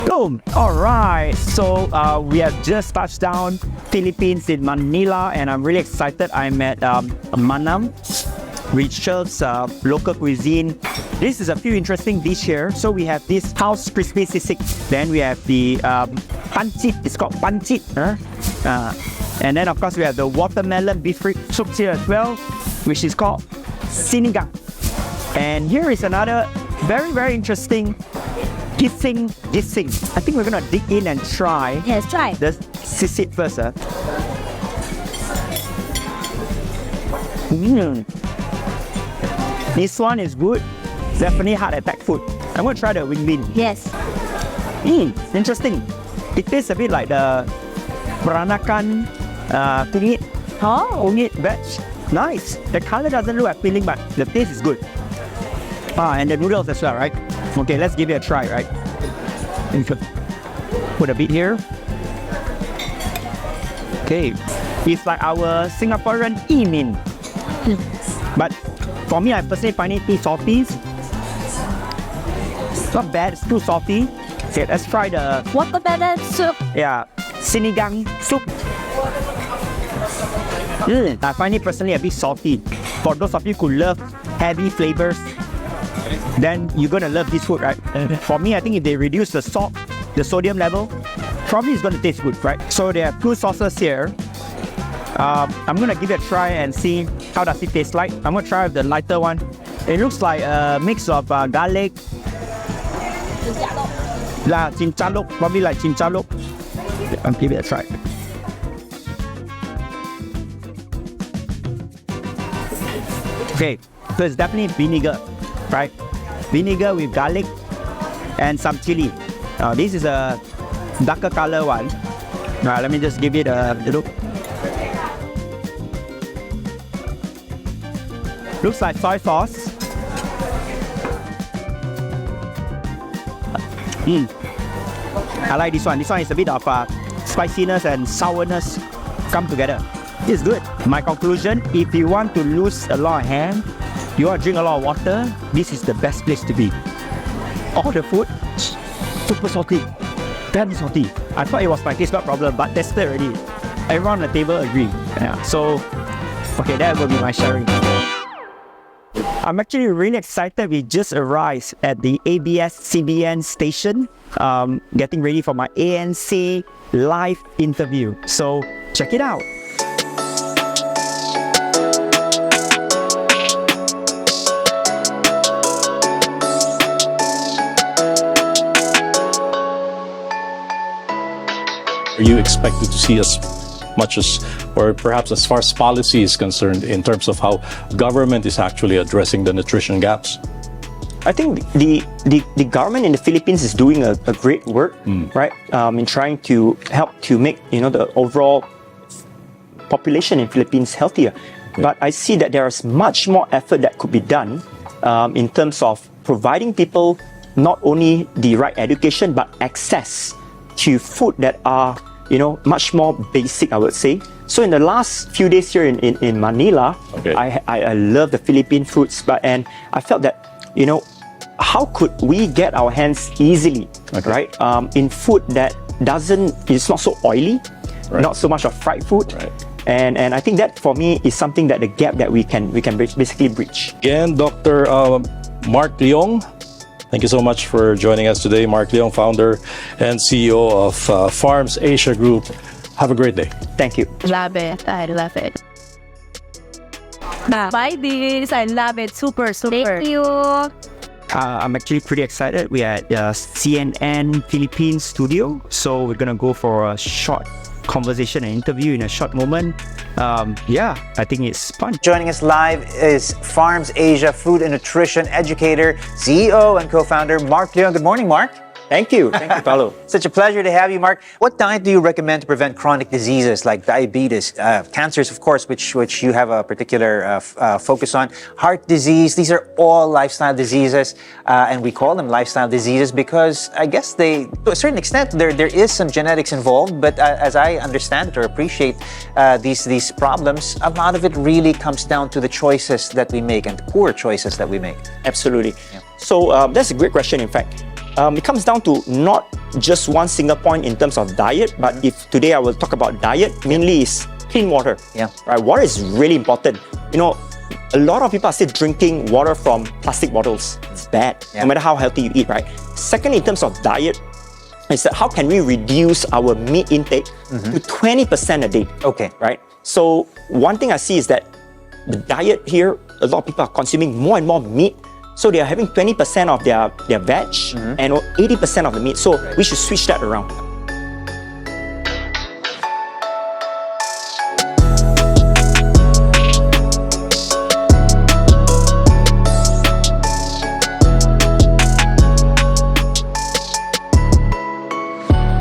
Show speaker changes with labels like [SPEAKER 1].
[SPEAKER 1] Boom! Alright, so we have just touched down Philippines in Manila, and I'm really excited. I'm at Manam, which serves local cuisine. This is a few interesting dishes here. So we have this house crispy sisig. Then we have the pancit. It's called pancit. And then of course we have the watermelon beef soup here as well, which is called sinigang. And here is another very interesting gising. I think we're gonna dig in and try.
[SPEAKER 2] Yes, try.
[SPEAKER 1] The sisig first. This one is good. Definitely heart attack food. I'm gonna try the wing bean.
[SPEAKER 2] Yes.
[SPEAKER 1] Interesting. It tastes a bit like the peranakan kunyit.
[SPEAKER 2] Oh.
[SPEAKER 1] Kunyit veg. Nice. The color doesn't look appealing, but the taste is good. And the noodles as well, right? Okay, let's give it a try, right? Put a bit here. Okay. It's like our Singaporean min. But for me, I personally find it too salty. It's not bad, it's too salty. Okay, let's try the
[SPEAKER 2] Watermelon soup.
[SPEAKER 1] sinigang soup. I find it personally a bit salty. For those of you who love heavy flavors, then you're gonna love this food, right? For me, I think if they reduce the salt, the sodium level, probably it's gonna taste good, right? So there are two sauces here. I'm gonna give it a try and see how does it taste like. I'm gonna try the lighter one. It looks like a mix of garlic, chinchalok, probably like chinchalok. I'll give it a try. Okay, so it's definitely vinegar, right? Vinegar with garlic and some chili. This is a darker color one. Let me just give it a look. Looks like soy sauce. I like this one. This one is a bit of spiciness and sourness come together. It's good. My conclusion, if you want to lose a lot of hair, you want to drink a lot of water, this is the best place to be. All the food, super salty, very salty. I thought it was my taste bud problem, but tested already. Everyone on the table agree. So, okay, that will be my sharing. I'm actually really excited. We just arrived at the ABS-CBN station, getting ready for my ANC live interview. So, check it out.
[SPEAKER 3] Are you expected to see as much as, or perhaps as far as policy is concerned, in terms of how government is actually addressing the nutrition gaps?
[SPEAKER 1] I think the government in the Philippines is doing a great work, right? In trying to help to make the overall population in Philippines healthier. Okay. But I see that there is much more effort that could be done in terms of providing people not only the right education but access to food that are much more basic, I would say. So in the last few days here in Manila, okay, I love the Philippine foods, and I felt that how could we get our hands easily, okay, right, in food that is not so oily, right, not so much of fried food, right. And I think that for me is something that the gap that we can basically bridge.
[SPEAKER 3] Again, Dr. Mark Leong, thank you so much for joining us today. Mark Leong, founder and CEO of Farms Asia Group. Have a great day.
[SPEAKER 1] Thank you.
[SPEAKER 2] Love it. I love it. Buy this. I love it. Super. Thank you.
[SPEAKER 1] I'm actually pretty excited. We are at CNN Philippines studio. So we're going to go for a short conversation and interview in a short moment. I think it's fun.
[SPEAKER 4] Joining us live is Farms Asia food and nutrition educator, CEO and co-founder Mark Leong. Good morning, Mark.
[SPEAKER 1] Thank you, Paulo.
[SPEAKER 4] Such a pleasure to have you, Mark. What diet do you recommend to prevent chronic diseases like diabetes, cancers, of course, which you have a particular focus on, heart disease? These are all lifestyle diseases, and we call them lifestyle diseases because I guess to a certain extent, there is some genetics involved. But as I understand it or appreciate these problems, a lot of it really comes down to the choices that we make and the poor choices that we make.
[SPEAKER 1] Absolutely. Yeah. So that's a great question, in fact. it comes down to not just one single point in terms of diet, but if today I will talk about diet, mainly is clean water.
[SPEAKER 4] Yeah.
[SPEAKER 1] Right. Water is really important. You know, a lot of people are still drinking water from plastic bottles. It's bad,
[SPEAKER 4] Yeah.
[SPEAKER 1] no matter how healthy you eat, right? Second, in terms of diet, is that how can we reduce our meat intake to 20% a day?
[SPEAKER 4] Okay.
[SPEAKER 1] Right? So one thing I see is that the diet here, a lot of people are consuming more and more meat. So they are having 20% of their veg and 80% of the meat. So we should switch that around.